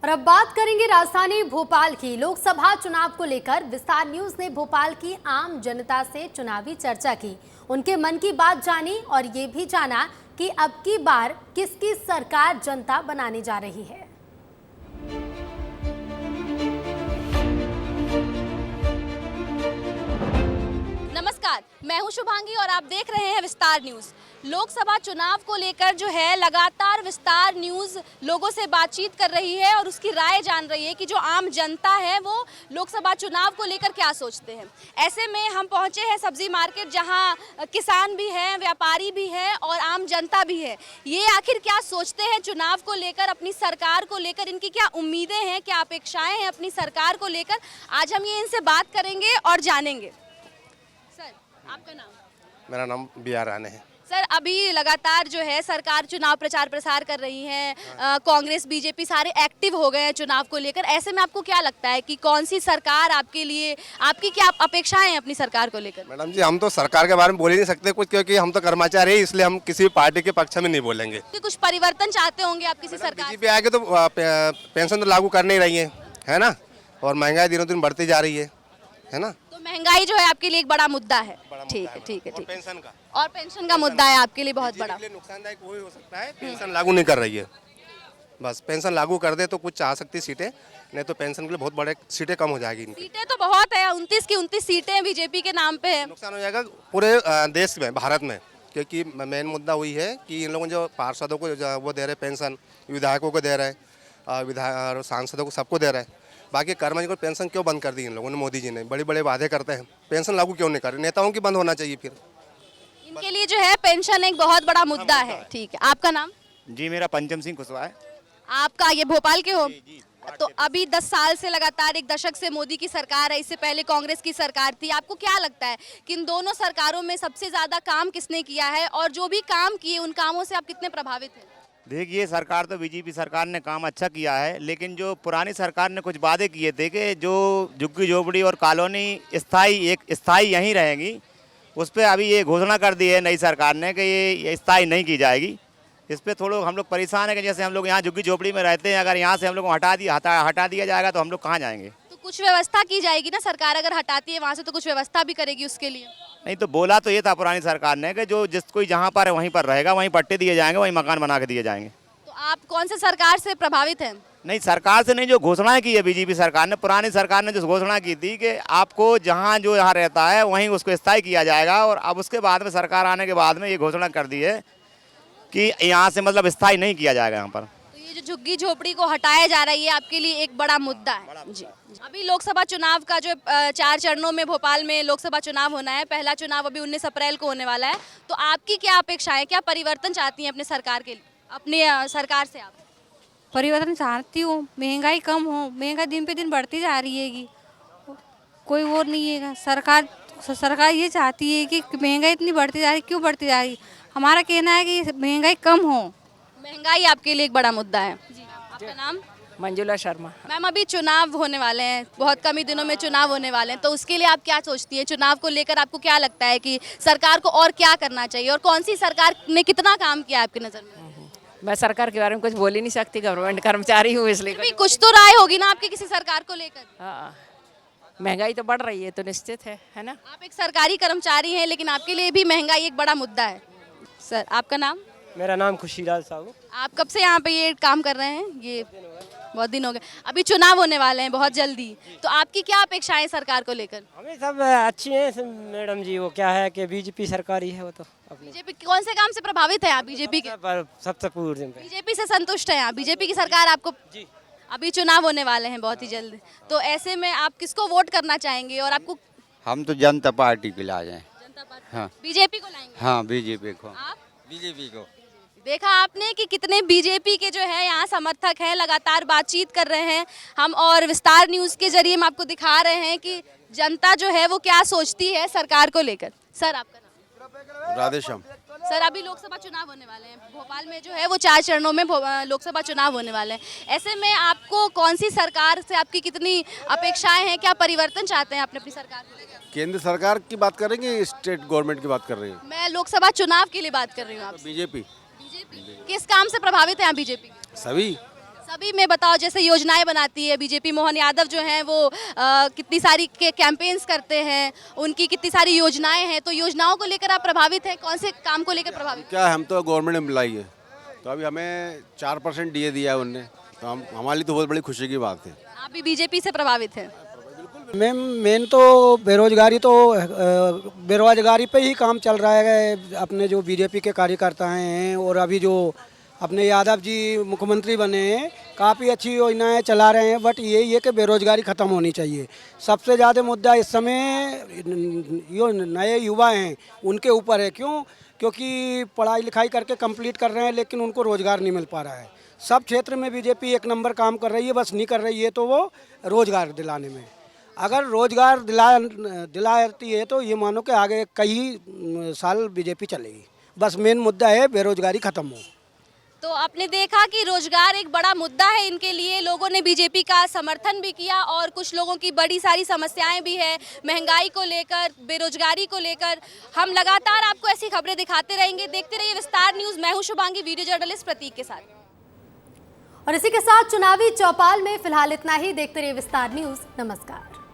और अब बात करेंगे राजधानी भोपाल की। लोकसभा चुनाव को लेकर विस्तार न्यूज ने भोपाल की आम जनता से चुनावी चर्चा की, उनके मन की बात जानी और ये भी जाना कि अब की बार किसकी सरकार जनता बनाने जा रही है। नमस्कार, मैं हूं शुभांगी और आप देख रहे हैं विस्तार न्यूज। लोकसभा चुनाव को लेकर जो है लगातार विस्तार न्यूज लोगों से बातचीत कर रही है और उसकी राय जान रही है कि जो आम जनता है वो लोकसभा चुनाव को लेकर क्या सोचते हैं। ऐसे में हम पहुंचे हैं सब्जी मार्केट, जहां किसान भी हैं, व्यापारी भी हैं और आम जनता भी है। ये आखिर क्या सोचते हैं चुनाव को लेकर, अपनी सरकार को लेकर, इनकी क्या उम्मीदें हैं, क्या अपेक्षाएं हैं अपनी सरकार को लेकर, आज हम ये इनसे बात करेंगे और जानेंगे। सर, आपका नाम? मेरा नाम BR राणे है। सर, अभी लगातार जो है सरकार चुनाव प्रचार प्रसार कर रही है, कांग्रेस बीजेपी सारे एक्टिव हो गए हैं चुनाव को लेकर। ऐसे में आपको क्या लगता है कि कौन सी सरकार आपके लिए, आपकी क्या अपेक्षाएं हैं अपनी सरकार को लेकर? मैडम जी, हम तो सरकार के बारे में बोल ही नहीं सकते कुछ, क्योंकि हम तो कर्मचारी हैं, इसलिए हम किसी पार्टी के पक्ष में नहीं बोलेंगे। कि कुछ परिवर्तन चाहते होंगे आप किसी सरकार? बीजेपी आगे तो पेंशन तो लागू कर नहीं रही है ना, और महंगाई दिनों दिन बढ़ती जा रही है ना। तो महंगाई जो है आपके लिए एक बड़ा मुद्दा है। ठीक है, ठीक है, ठीक है। और पेंशन का मुद्दा है आपके लिए बहुत बड़ा। नुकसानदायक वही हो सकता है, पेंशन लागू नहीं कर रही है। बस पेंशन लागू कर दे तो कुछ आ सकती सीटें, नहीं तो पेंशन के लिए बहुत बड़े सीटें कम हो जाएगी। सीटें तो बहुत है, 29 की 29 सीटें बीजेपी के नाम पे है। नुकसान हो जाएगा पूरे देश में, भारत में, क्योंकि मेन मुद्दा वही है कि इन लोगों जो पार्षदों को वो दे रहे पेंशन, विधायकों को दे रहे हैं, सांसदों को सबको दे रहे हैं। बाकी कर्मचारियों को पेंशन क्यों बंद कर दी इन लोगों ने? मोदी जी ने बड़े बड़े वादे करते हैं, पेंशन लागू क्यों नहीं कर रहे? नेताओं की बंद होना चाहिए फिर। इनके लिए जो है पेंशन एक बहुत बड़ा मुद्दा है। ठीक है, आपका नाम? जी, मेरा पंचम सिंह कुशवाहा है। आपका ये भोपाल के हो? तो अभी 10 साल से लगातार, एक दशक से मोदी की सरकार है, इससे पहले कांग्रेस की सरकार थी। आपको क्या लगता है कि इन दोनों सरकारों में सबसे ज्यादा काम किसने किया है, और जो भी काम किए उन कामों से आप कितने प्रभावित हैं? देखिए, सरकार तो बीजेपी सरकार ने काम अच्छा किया है, लेकिन जो पुरानी सरकार ने कुछ वादे किए थे कि जो झुग्गी झोपड़ी और कॉलोनी स्थायी यहीं रहेंगी, उस पर अभी ये घोषणा कर दी है नई सरकार ने कि ये स्थायी नहीं की जाएगी। इस पर थोड़ा हम लोग परेशान है कि जैसे हम लोग यहाँ झुग्गी झोपड़ी में रहते हैं, अगर यहाँ से हम लोग को हटा दिया जाएगा तो हम लोग कहाँ जाएंगे? तो कुछ व्यवस्था की जाएगी ना, सरकार अगर हटाती है वहाँ से तो कुछ व्यवस्था भी करेगी उसके लिए। नहीं तो बोला तो ये था पुरानी सरकार ने कि जो जिस कोई जहाँ पर है वहीं पर रहेगा, वहीं पट्टे दिए जाएंगे, वहीं मकान बना के दिए जाएंगे। तो आप कौन से सरकार से प्रभावित हैं? नहीं, सरकार से नहीं, जो घोषणाएं की है बीजेपी सरकार ने, पुरानी सरकार ने जो घोषणा की थी कि आपको जहां जो यहाँ रहता है वहीं उसको स्थायी किया जाएगा, और अब उसके बाद में सरकार आने के बाद में ये घोषणा कर दी है कि यहाँ से मतलब स्थायी नहीं किया जाएगा यहाँ पर। तो ये जो झुग्गी झोपड़ी को हटाया जा रहा है, ये आपके लिए एक बड़ा मुद्दा है। जी, अभी लोकसभा चुनाव का जो 4 चरणों में भोपाल में लोकसभा चुनाव होना है, पहला चुनाव अभी 19 अप्रैल को होने वाला है। तो आपकी क्या अपेक्षाएं, क्या परिवर्तन चाहती हैं अपने सरकार के लिए, अपने सरकार से? आप परिवर्तन चाहती हूँ, महंगाई कम हो। महंगाई दिन पे दिन बढ़ती जा रही है, कोई वो नहीं है। सरकार ये चाहती है कि महंगाई इतनी बढ़ती जा रही, क्यों बढ़ती जा रही? हमारा कहना है कि महंगाई कम हो। महंगाई आपके लिए एक बड़ा मुद्दा है। जी, आपका नाम? मंजुला शर्मा। मैम, अभी चुनाव होने वाले हैं, बहुत कम ही दिनों में चुनाव होने वाले हैं, तो उसके लिए आप क्या सोचती हैं? चुनाव को लेकर आपको क्या लगता है कि सरकार को और क्या करना चाहिए, और कौन सी सरकार ने कितना काम किया आपकी नज़र में? मैं सरकार के बारे में कुछ बोल ही नहीं सकती, गवर्नमेंट कर्मचारी हूँ इसलिए। कुछ तो राय होगी ना आपकी किसी सरकार को लेकर? हाँ, महंगाई तो बढ़ रही है तो निश्चित है ना। आप एक सरकारी कर्मचारी हैं, लेकिन आपके लिए भी महंगाई एक बड़ा मुद्दा है। सर, आपका नाम? मेरा नाम खुशीलाल साहू। आप कब से यहाँ पे ये काम कर रहे हैं? ये बहुत दिन हो गए। अभी चुनाव होने वाले हैं बहुत जल्दी, तो आपकी क्या अपेक्षाएं सरकार को लेकर? हमें सब अच्छी हैं मैडम जी। वो क्या है कि बीजेपी सरकार ही है, वो तो अपनी। बीजेपी कौन से काम से प्रभावित है आप बीजेपी के? सबसे पूर्ण बीजेपी से संतुष्ट हैं आप? बीजेपी की सरकार आपको जी। अभी चुनाव होने वाले हैं बहुत ही जल्द, तो ऐसे में आप किसको वोट करना चाहेंगे? और आपको? हम तो जनता पार्टी के ला जाए। जनता पार्टी? हाँ। बीजेपी को लाएंगे? हाँ, बीजेपी को। आप? बीजेपी को। देखा आपने कि कितने बीजेपी के जो है यहाँ समर्थक हैं, लगातार बातचीत कर रहे हैं हम, और विस्तार न्यूज़ के जरिए हम आपको दिखा रहे हैं कि जनता जो है वो क्या सोचती है सरकार को लेकर। सर, आपका नाम? राधेश्याम। सर, अभी लोकसभा चुनाव होने वाले हैं भोपाल में, जो है वो 4 चरणों में लोकसभा चुनाव होने वाले हैं। ऐसे में आपको कौन सी सरकार से आपकी कितनी अपेक्षाएं हैं, क्या परिवर्तन चाहते हैं आपने अपनी सरकार को लेकर? केंद्र सरकार की बात कर रही है, स्टेट गवर्नमेंट की बात कर रही है? मैं लोकसभा चुनाव के लिए बात कर रही हूँ आपसे। बीजेपी। किस काम से प्रभावित है आप बीजेपी? सभी सभी में बताओ, जैसे योजनाएं बनाती है बीजेपी, मोहन यादव जो हैं वो कितनी सारी कैंपेन्स करते हैं, उनकी कितनी सारी योजनाएं हैं, तो योजनाओं को लेकर आप प्रभावित हैं? कौन से काम को लेकर प्रभावित? क्या हम तो गवर्नमेंट एम्प्लॉई है, तो अभी हमें 4% डीए दिया है उनने, तो हम हमारे लिए तो बहुत बड़ी खुशी की बात है। आप भी बीजेपी से प्रभावित हैं? मैम मेन तो बेरोजगारी पे ही काम चल रहा है। अपने जो बीजेपी के कार्यकर्ता हैं और अभी जो अपने यादव जी मुख्यमंत्री बने हैं, काफ़ी अच्छी योजनाएं चला रहे हैं, बट यही है कि बेरोजगारी ख़त्म होनी चाहिए। सबसे ज़्यादा मुद्दा इस समय जो नए युवा हैं उनके ऊपर है। क्योंकि पढ़ाई लिखाई करके कंप्लीट कर रहे हैं लेकिन उनको रोज़गार नहीं मिल पा रहा है। सब क्षेत्र में बीजेपी एक नंबर काम कर रही है, बस नहीं कर रही है तो वो रोज़गार दिलाने में। अगर रोज़गार दिलाती है तो ये मानो कि आगे कई साल बीजेपी चलेगी। बस मेन मुद्दा है बेरोजगारी ख़त्म हो। तो आपने देखा कि रोजगार एक बड़ा मुद्दा है इनके लिए, लोगों ने बीजेपी का समर्थन भी किया और कुछ लोगों की बड़ी सारी समस्याएं भी है, महंगाई को लेकर, बेरोजगारी को लेकर। हम लगातार आपको ऐसी खबरें दिखाते रहेंगे। देखते रहिए विस्तार न्यूज़। मैं हूं शुभांगी, वीडियो जर्नलिस्ट प्रतीक के साथ। और इसी के साथ चुनावी चौपाल में फिलहाल इतना ही। देखते रहिए विस्तार न्यूज़। नमस्कार।